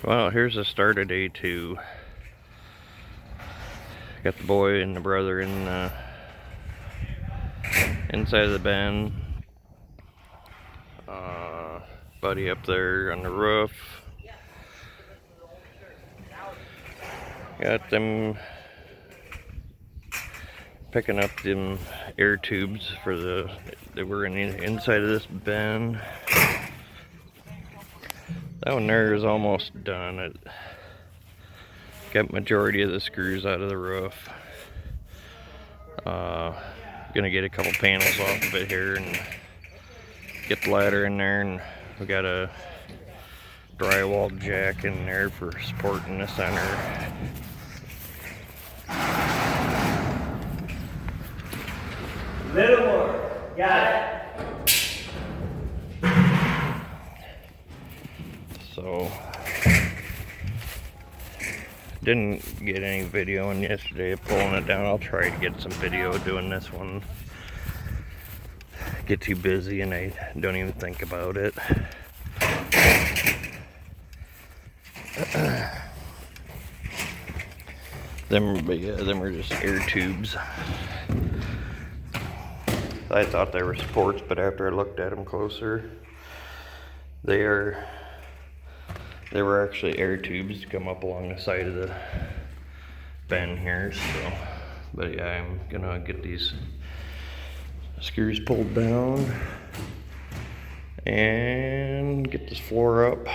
Well, here's the start of day 2. Got the boy and the brother in inside of the bin. Buddy up there on the roof. Got them picking up them air tubes for that were in the inside of this bin. That one there is almost done. It got majority of the screws out of the roof. Gonna get a couple panels off of it here and get the ladder in there, and we got a drywall jack in there for supporting the center. Little more. Got it. So, didn't get any video in yesterday of pulling it down. I'll try to get some video doing this one. Get too busy and I don't even think about it. Them are just air tubes. I thought they were supports, but after I looked at them closer, they were actually air tubes to come up along the side of the bin here. So, but yeah, I'm gonna get these screws pulled down and get this floor up,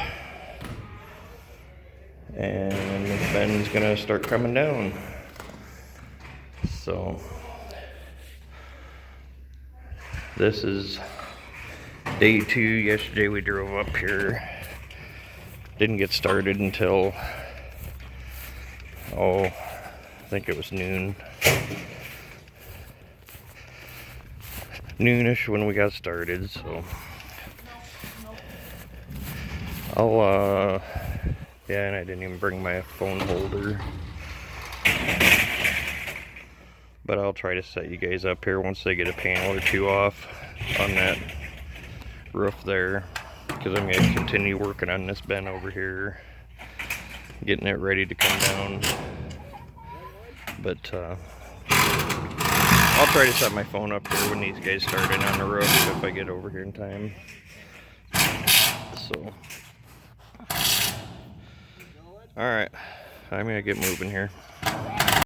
and the bin's gonna start coming down. So this is day 2. Yesterday we drove up here. Didn't get started until, I think it was noonish when we got started. So yeah, and I didn't even bring my phone holder, but I'll try to set you guys up here once they get a panel or two off on that roof there, because I'm going to continue working on this bin over here, getting it ready to come down. But I'll try to set my phone up here when these guys start in on the roof if I get over here in time. So, alright, I'm going to get moving here.